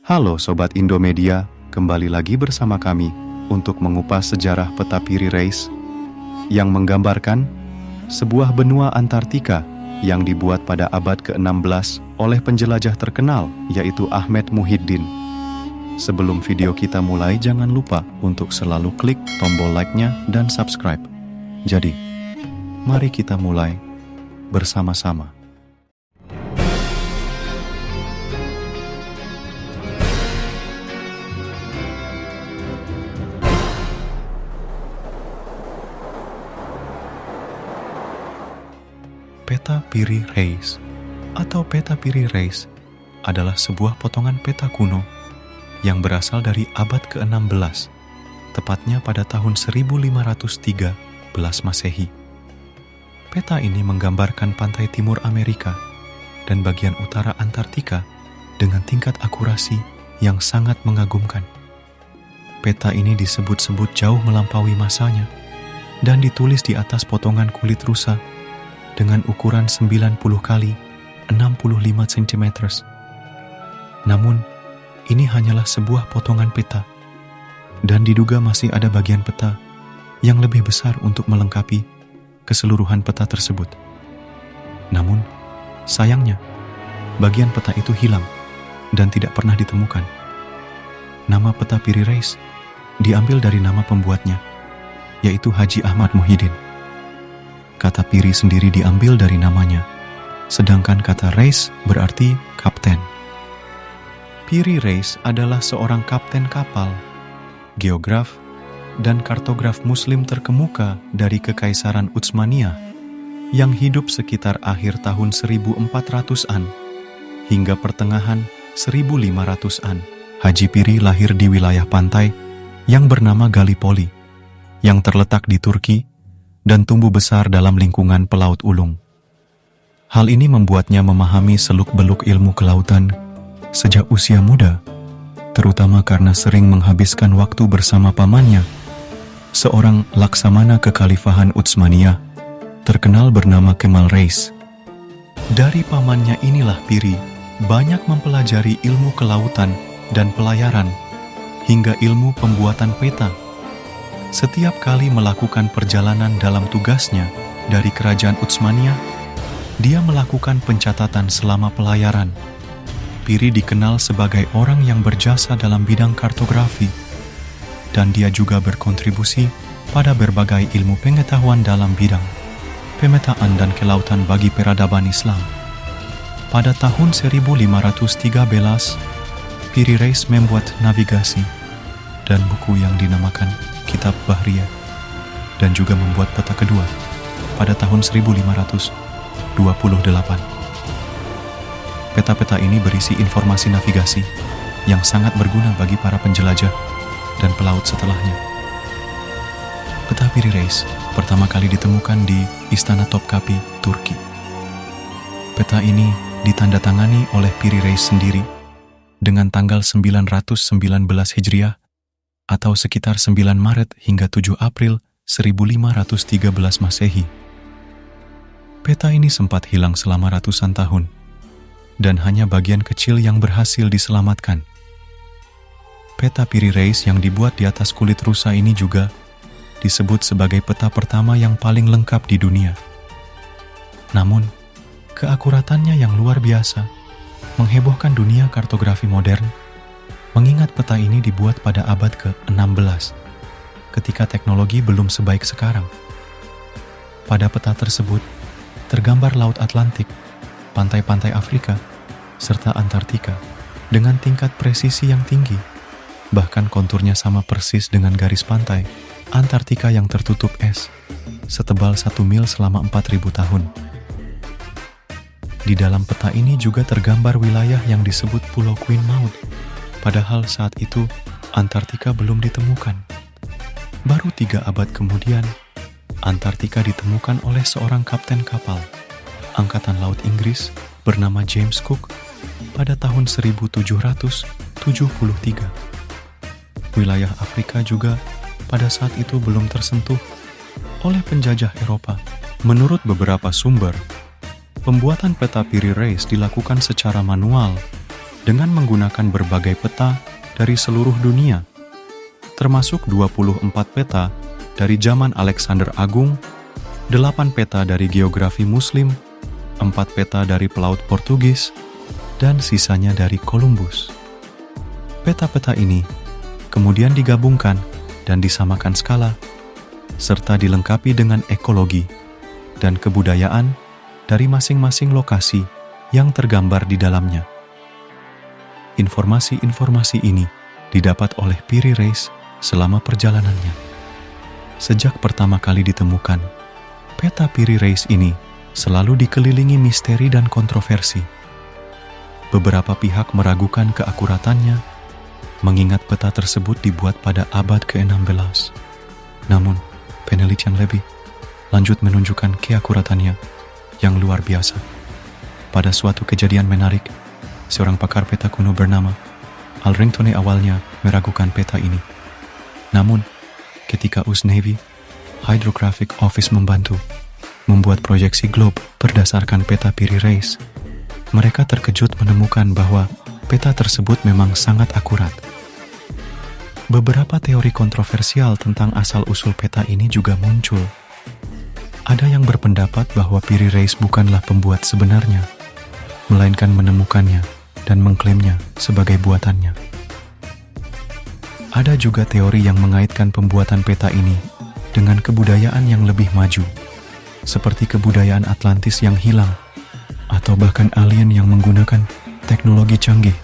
Halo Sobat Indomedia, kembali lagi bersama kami untuk mengupas sejarah peta Piri Reis yang menggambarkan sebuah benua Antartika yang dibuat pada abad ke-16 oleh penjelajah terkenal yaitu Ahmed Muhiddin. Sebelum video kita mulai, jangan lupa untuk selalu klik tombol like-nya dan subscribe. Jadi, mari kita mulai bersama-sama. Peta Piri Reis atau peta Piri Reis adalah sebuah potongan peta kuno yang berasal dari abad ke-16, tepatnya pada tahun 1513 Masehi. Peta ini menggambarkan pantai timur Amerika dan bagian utara Antartika dengan tingkat akurasi yang sangat mengagumkan. Peta ini disebut-sebut jauh melampaui masanya dan ditulis di atas potongan kulit rusa dengan ukuran 90 kali 65 cm. Namun, ini hanyalah sebuah potongan peta, dan diduga masih ada bagian peta yang lebih besar untuk melengkapi keseluruhan peta tersebut. Namun, sayangnya, bagian peta itu hilang dan tidak pernah ditemukan. Nama peta Piri Reis diambil dari nama pembuatnya, yaitu Haji Ahmad Muhiddin. Kata Piri sendiri diambil dari namanya, sedangkan kata Reis berarti kapten. Piri Reis adalah seorang kapten kapal, geograf, dan kartograf Muslim terkemuka dari Kekaisaran Utsmaniyah yang hidup sekitar akhir tahun 1400-an hingga pertengahan 1500-an. Haji Piri lahir di wilayah pantai yang bernama Gallipoli, yang terletak di Turki, dan tumbuh besar dalam lingkungan pelaut ulung. Hal ini membuatnya memahami seluk-beluk ilmu kelautan sejak usia muda, terutama karena sering menghabiskan waktu bersama pamannya, seorang laksamana kekhalifahan Utsmaniyah terkenal bernama Kemal Reis. Dari pamannya inilah Piri banyak mempelajari ilmu kelautan dan pelayaran hingga ilmu pembuatan peta. Setiap kali melakukan perjalanan dalam tugasnya dari kerajaan Utsmaniyah, dia melakukan pencatatan selama pelayaran. Piri dikenal sebagai orang yang berjasa dalam bidang kartografi, dan dia juga berkontribusi pada berbagai ilmu pengetahuan dalam bidang pemetaan dan kelautan bagi peradaban Islam. Pada tahun 1513, Piri Reis membuat navigasi dan buku yang dinamakan Kitab Bahriyah, dan juga membuat peta kedua pada tahun 1528. Peta-peta ini berisi informasi navigasi yang sangat berguna bagi para penjelajah dan pelaut setelahnya. Peta Piri Reis pertama kali ditemukan di Istana Topkapi, Turki. Peta ini ditandatangani oleh Piri Reis sendiri dengan tanggal 919 Hijriah atau sekitar 9 Maret hingga 7 April 1513 Masehi. Peta ini sempat hilang selama ratusan tahun, dan hanya bagian kecil yang berhasil diselamatkan. Peta Piri Reis yang dibuat di atas kulit rusa ini juga disebut sebagai peta pertama yang paling lengkap di dunia. Namun, keakuratannya yang luar biasa menghebohkan dunia kartografi modern, mengingat peta ini dibuat pada abad ke-16, ketika teknologi belum sebaik sekarang. Pada peta tersebut, tergambar Laut Atlantik, pantai-pantai Afrika, serta Antartika dengan tingkat presisi yang tinggi. Bahkan konturnya sama persis dengan garis pantai Antartika yang tertutup es, setebal 1 mil selama 4.000 tahun. Di dalam peta ini juga tergambar wilayah yang disebut Pulau Queen Maud, padahal saat itu Antartika belum ditemukan. Baru 3 abad kemudian, Antartika ditemukan oleh seorang kapten kapal Angkatan Laut Inggris bernama James Cook pada tahun 1773. Wilayah Afrika juga pada saat itu belum tersentuh oleh penjajah Eropa. Menurut beberapa sumber, pembuatan peta Piri Reis dilakukan secara manual dengan menggunakan berbagai peta dari seluruh dunia, termasuk 24 peta dari zaman Alexander Agung, 8 peta dari geografi Muslim, 4 peta dari pelaut Portugis, dan sisanya dari Columbus. Peta-peta ini kemudian digabungkan dan disamakan skala, serta dilengkapi dengan ekologi dan kebudayaan dari masing-masing lokasi yang tergambar di dalamnya. Informasi-informasi ini didapat oleh Piri Reis selama perjalanannya. Sejak pertama kali ditemukan, peta Piri Reis ini selalu dikelilingi misteri dan kontroversi. Beberapa pihak meragukan keakuratannya, mengingat peta tersebut dibuat pada abad ke-16. Namun, penelitian lebih lanjut menunjukkan keakuratannya yang luar biasa. Pada suatu kejadian menarik, seorang pakar peta kuno bernama Alringtone awalnya meragukan peta ini. Namun, ketika US Navy Hydrographic Office membantu membuat proyeksi globe berdasarkan peta Piri Reis, mereka terkejut menemukan bahwa peta tersebut memang sangat akurat. Beberapa teori kontroversial tentang asal-usul peta ini juga muncul. Ada yang berpendapat bahwa Piri Reis bukanlah pembuat sebenarnya, melainkan menemukannya dan mengklaimnya sebagai buatannya. Ada juga teori yang mengaitkan pembuatan peta ini dengan kebudayaan yang lebih maju, seperti kebudayaan Atlantis yang hilang, atau bahkan alien yang menggunakan teknologi canggih.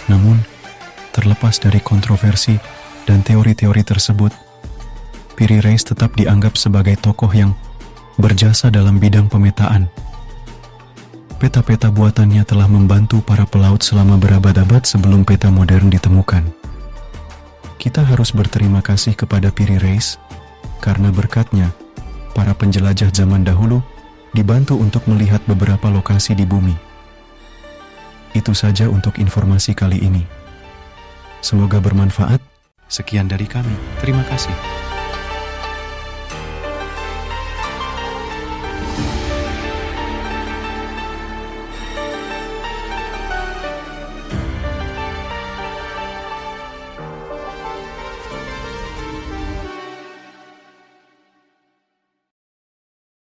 Namun, terlepas dari kontroversi dan teori-teori tersebut, Piri Reis tetap dianggap sebagai tokoh yang berjasa dalam bidang pemetaan. Peta-peta buatannya telah membantu para pelaut selama berabad-abad sebelum peta modern ditemukan. Kita harus berterima kasih kepada Piri Reis, karena berkatnya, para penjelajah zaman dahulu dibantu untuk melihat beberapa lokasi di bumi. Itu saja untuk informasi kali ini. Semoga bermanfaat. Sekian dari kami. Terima kasih.